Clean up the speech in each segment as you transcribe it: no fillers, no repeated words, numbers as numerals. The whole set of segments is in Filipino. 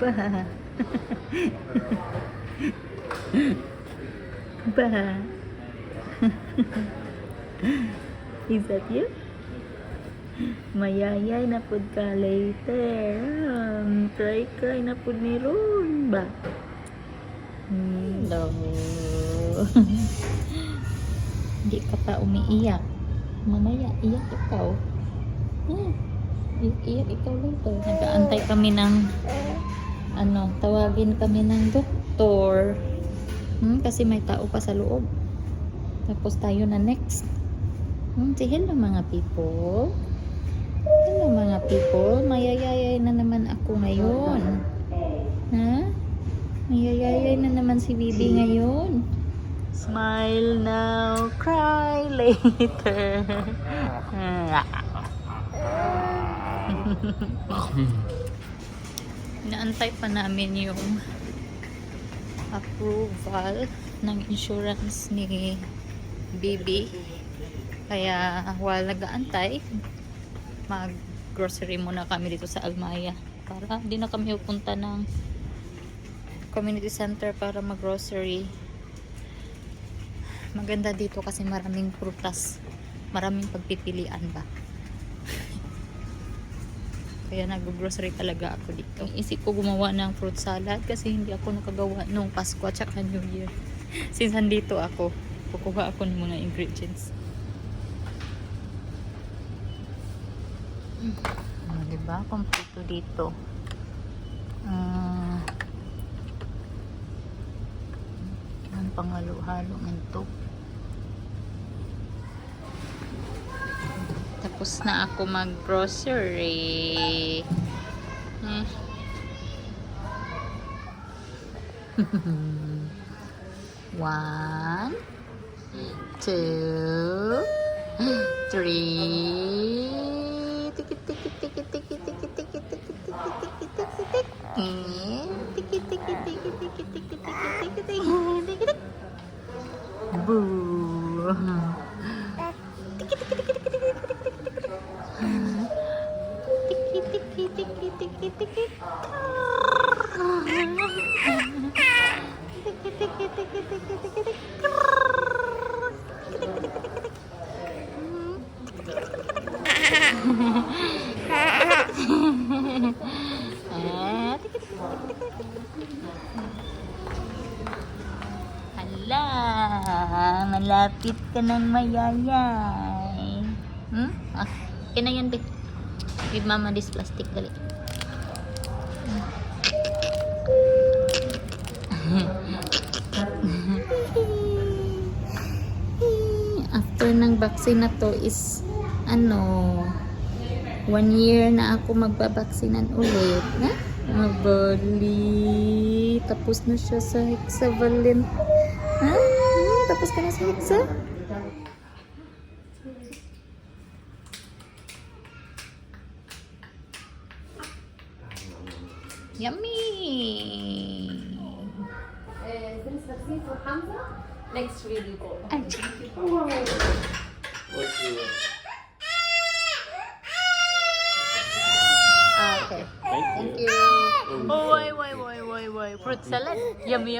Ba? Ba? Is that you? Mayayay na pud ka later. Cry na pud ni Ron ba? Hello. Hindi ka pa umiiyak. Mamaya, iyak ikaw. Iyak ikaw later. Nag-aantay kami ng tawagin kami ng doktor. Kasi may tao pa sa loob. Tapos tayo na next. Say hello mga people. Hello mga people. Mayayayay na naman ako ngayon. Ha? Mayayayay na naman si Bibi ngayon. Smile now, cry later. Inaantay pa namin yung approval ng insurance ni Bibi. Kaya while nag-aantay, mag-grocery muna kami dito sa Almaya. Para hindi na kami pupunta ng community center para mag-grocery. Maganda dito kasi maraming prutas. Maraming pagpipilian ba. Kaya nag-grocery talaga ako dito. Isip ko gumawa ng fruit salad kasi hindi ako nakagawa nung Pasko at saka New Year. Since nandito ako, kukuha ako ng mga ingredients. Diba? Kompleto dito. Ang pangalo-halo nito. Tapos na ako mag-grocery. One, two, three. Tiki tiki tiki tiki tiki tiki tiki tiki tiki tiki tiki. Tiki tiki tiki tiki tiki tiki tiki tiki. Boo. Tiki tiki tiki tiki tiki tiki tiki tiki tiki. Hala, malapit ka ng mayayay. Kaya na yan, babe. Give mama this plastic, dali. After ng vaccine na to is 1 year na ako magbabaksinan ulit. Bali. Tapos na siya sa hexavalent. Tapos ka na sa hexa? Yummy! This vaccine for Hamza next week. Okay. Thank you. Oh, why. Fruit salad. Yummy.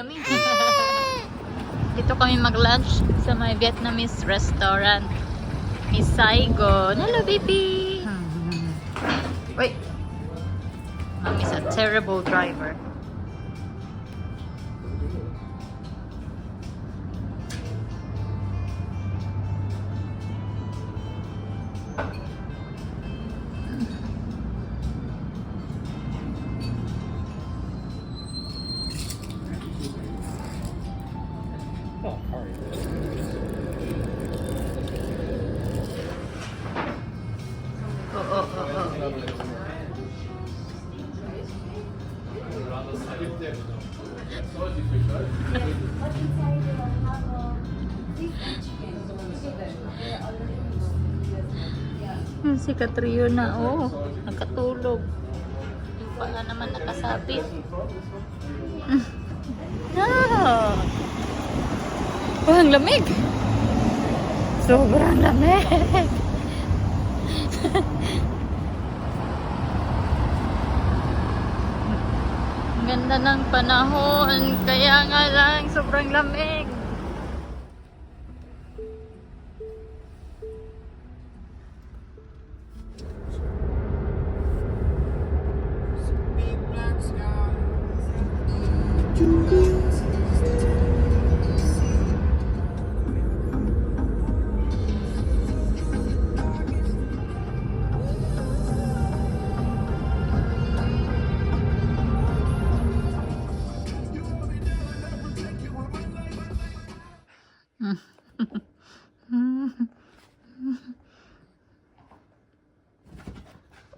Dito kami mag-lunch sa my Vietnamese restaurant. Miss Saigon. Hello, baby. Wait. Mommy's a terrible driver. Si Katrio na, nakatulog. Yung pala naman nakasabit. Ang lamig. Sobrang lamig. Ganda ng panahon, kaya nga lang sobrang lamig. Big black sky.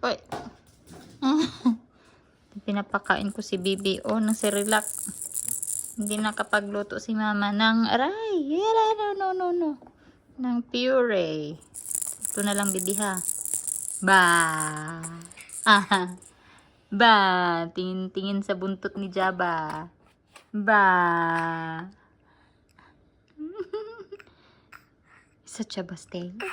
Uy. Pinapakain ko si Bibi ng Cerelac. Hindi nakapagluto si Mama ng aray. No. Ng puree. Ito na lang, Bibi, ha. Ba. Ba. Tingin sa buntot ni Jaba. Ba. Such a bastard.